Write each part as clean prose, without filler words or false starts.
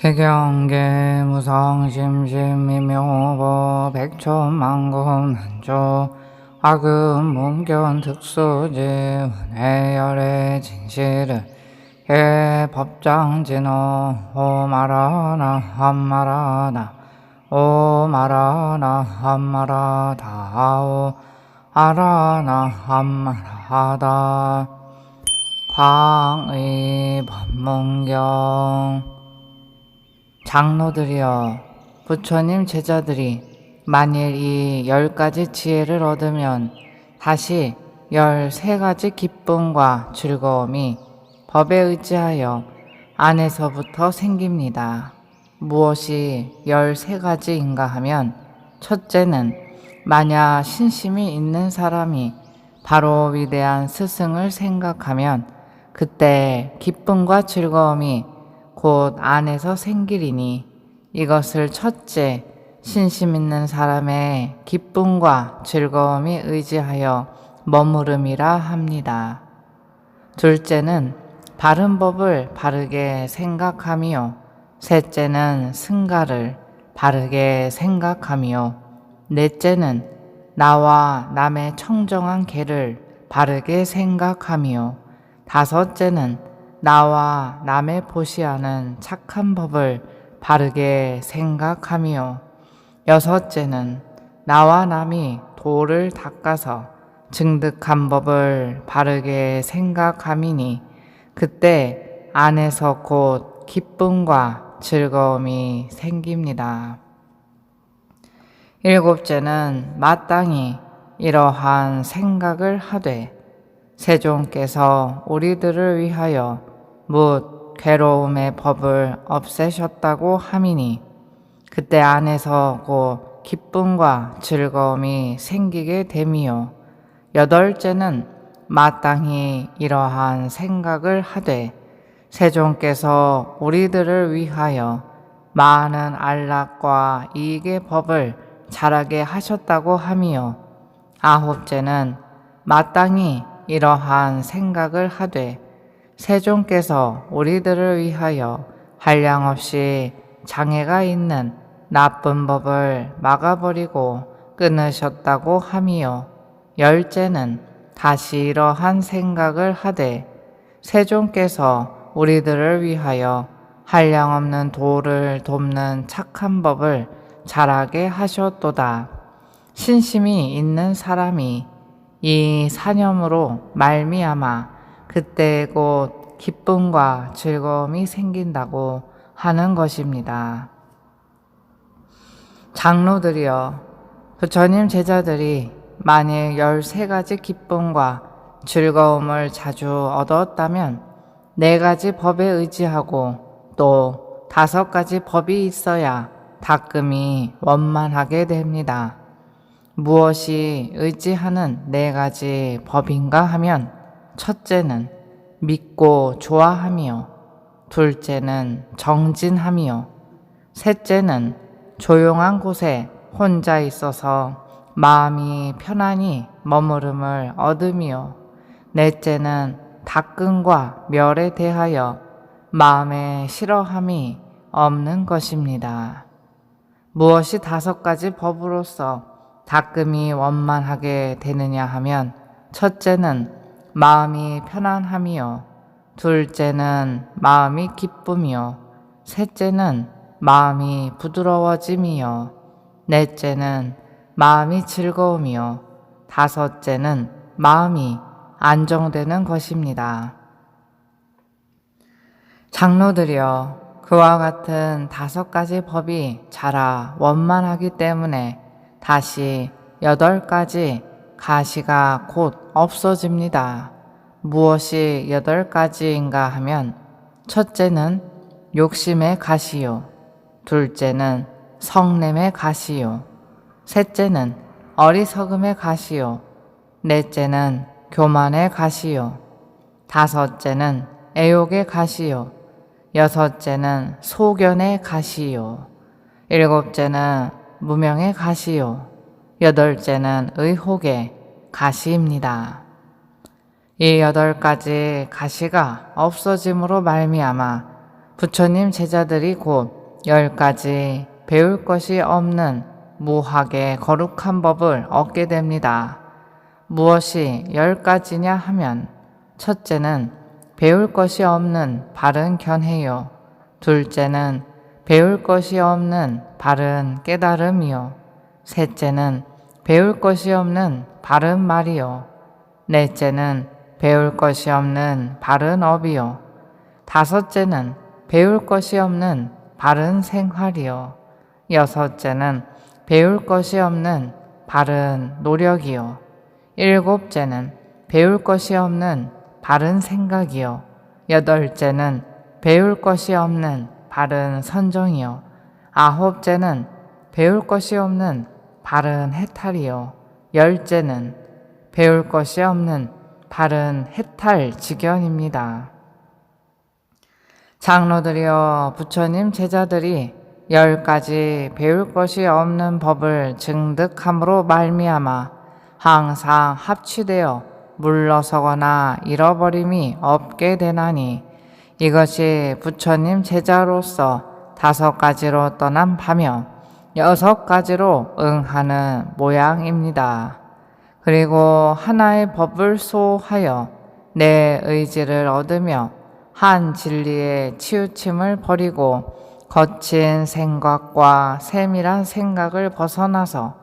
개경계 무성심심미묘보 백천만군한조 화금 문견 특수지 은혜열의 진실을 예 법장진호 오마라나 함마라나 오마라나 함마라다 오아라나 함마라다 광의 법문경 장로들이여, 부처님 제자들이 만일 이 10가지 지혜를 얻으면 다시 13가지 기쁨과 즐거움이 법에 의지하여 안에서부터 생깁니다. 무엇이 13가지인가 하면, 첫째는 만약 신심이 있는 사람이 바로 위대한 스승을 생각하면 그때 기쁨과 즐거움이 곧 안에서 생기리니, 이것을 첫째 신심 있는 사람의 기쁨과 즐거움이 의지하여 머무름이라 합니다. 둘째는 바른 법을 바르게 생각하며, 셋째는 승가를 바르게 생각하며, 넷째는 나와 남의 청정한 계를 바르게 생각하며, 다섯째는 나와 남의 보시하는 착한 법을 바르게 생각하며, 여섯째는 나와 남이 도를 닦아서 증득한 법을 바르게 생각함이니, 그때 안에서 곧 기쁨과 즐거움이 생깁니다. 일곱째는 마땅히 이러한 생각을 하되, 세존께서 우리들을 위하여 묻 괴로움의 법을 없애셨다고 함이니, 그때 안에서 곧 기쁨과 즐거움이 생기게 됨이요. 여덟째는 마땅히 이러한 생각을 하되, 세존께서 우리들을 위하여 많은 안락과 이익의 법을 자라게 하셨다고 함이요. 아홉째는 마땅히 이러한 생각을 하되, 세존께서 우리들을 위하여 한량없이 장애가 있는 나쁜 법을 막아버리고 끊으셨다고 함이요. 열째는 다시 이러한 생각을 하되, 세존께서 우리들을 위하여 한량없는 도를 돕는 착한 법을 자라게 하셨도다. 신심이 있는 사람이 이 사념으로 말미암아 그때 곧 기쁨과 즐거움이 생긴다고 하는 것입니다. 장로들이여, 부처님 제자들이 만일 13가지 기쁨과 즐거움을 자주 얻었다면 4가지 법에 의지하고 또 5가지 법이 있어야 닦음이 원만하게 됩니다. 무엇이 의지하는 4가지 법인가 하면, 첫째는 믿고 좋아하며, 둘째는 정진하며, 셋째는 조용한 곳에 혼자 있어서 마음이 편안히 머무름을 얻으며, 넷째는 닦음과 멸에 대하여 마음에 싫어함이 없는 것입니다. 무엇이 5가지 법으로서 닦음이 원만하게 되느냐 하면, 첫째는 마음이 편안함이요, 둘째는 마음이 기쁨이요, 셋째는 마음이 부드러워짐이요, 넷째는 마음이 즐거움이요, 다섯째는 마음이 안정되는 것입니다. 장로들이여, 그와 같은 5가지 법이 자라 원만하기 때문에 다시 8가지 가시가 곧 없어집니다. 무엇이 8가지인가 하면, 첫째는 욕심의 가시요, 둘째는 성냄의 가시요, 셋째는 어리석음의 가시요, 넷째는 교만의 가시요, 다섯째는 애욕의 가시요, 여섯째는 소견의 가시요, 일곱째는 무명의 가시요, 여덟째는 의혹의 가시입니다. 이 8가지 가시가 없어짐으로 말미암아 부처님 제자들이 곧 10가지 배울 것이 없는 무학의 거룩한 법을 얻게 됩니다. 무엇이 10가지냐 하면 첫째는 배울 것이 없는 바른 견해요. 둘째는 배울 것이 없는 바른 깨달음이요. 셋째는 배울 것이 없는 바른 말이요. 넷째는 배울 것이 없는 바른 업이요. 다섯째는 배울 것이 없는 바른 생활이요. 여섯째는 배울 것이 없는 바른 노력이요. 일곱째는 배울 것이 없는 바른 생각이요. 여덟째는 배울 것이 없는 바른 선정이요. 아홉째는 배울 것이 없는 바른 해탈이요. 열째는 배울 것이 없는 바른 해탈지견입니다. 장로들이여 부처님 제자들이 10가지 배울 것이 없는 법을 증득함으로 말미암아 항상 합치되어 물러서거나 잃어버림이 없게 되나니 이것이 부처님 제자로서 5가지로 떠난 바며 6가지로 응하는 모양입니다. 그리고 하나의 법을 소하여 내 의지를 얻으며 한 진리의 치우침을 버리고 거친 생각과 세밀한 생각을 벗어나서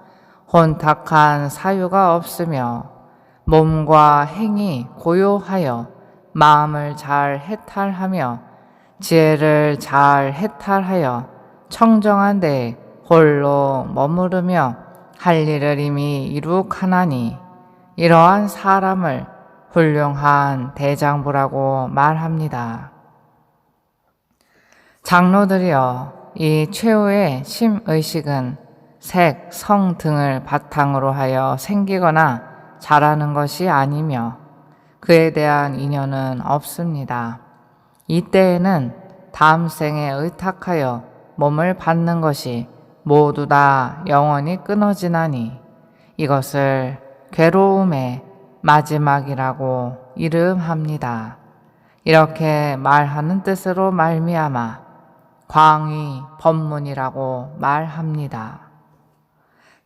혼탁한 사유가 없으며 몸과 행이 고요하여 마음을 잘 해탈하며 지혜를 잘 해탈하여 청정한 데에 홀로 머무르며 할 일을 이미 이룩하나니 이러한 사람을 훌륭한 대장부라고 말합니다. 장로들이여 이 최후의 심의식은 색, 성 등을 바탕으로 하여 생기거나 자라는 것이 아니며 그에 대한 인연은 없습니다. 이때에는 다음 생에 의탁하여 몸을 받는 것이 모두 다 영원히 끊어지나니 이것을 괴로움의 마지막이라고 이름합니다. 이렇게 말하는 뜻으로 말미암아 광의 법문이라고 말합니다.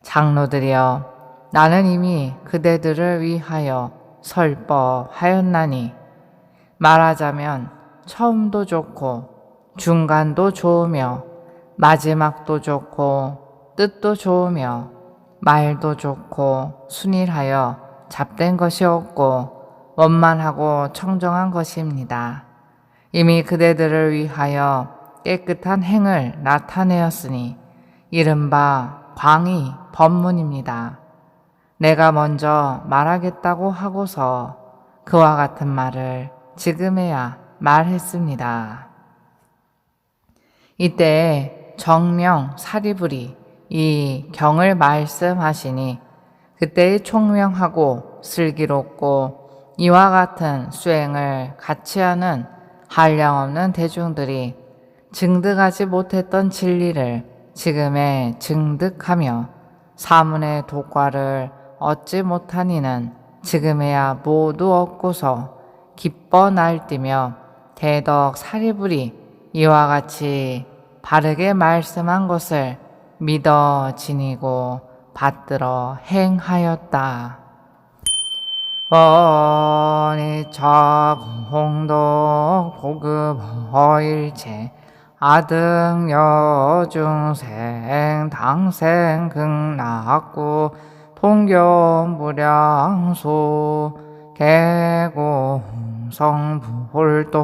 장로들이여 나는 이미 그대들을 위하여 설법하였나니 말하자면 처음도 좋고 중간도 좋으며 마지막도 좋고 뜻도 좋으며 말도 좋고 순일하여 잡된 것이 없고 원만하고 청정한 것입니다. 이미 그대들을 위하여 깨끗한 행을 나타내었으니 이른바 광의 법문입니다. 내가 먼저 말하겠다고 하고서 그와 같은 말을 지금에야 말했습니다. 이때에 정명 사리불이 이 경을 말씀하시니 그때의 총명하고 슬기롭고 이와 같은 수행을 같이 하는 한량없는 대중들이 증득하지 못했던 진리를 지금에 증득하며 사문의 도과를 얻지 못한 이는 지금에야 모두 얻고서 기뻐 날뛰며 대덕 사리불이 이와 같이 바르게 말씀한 것을 믿어 지니고 받들어 행하였다. 원이차 공덕 보급 허일체 아등 여중생 당생 극락구 통교무량소 개공 성불도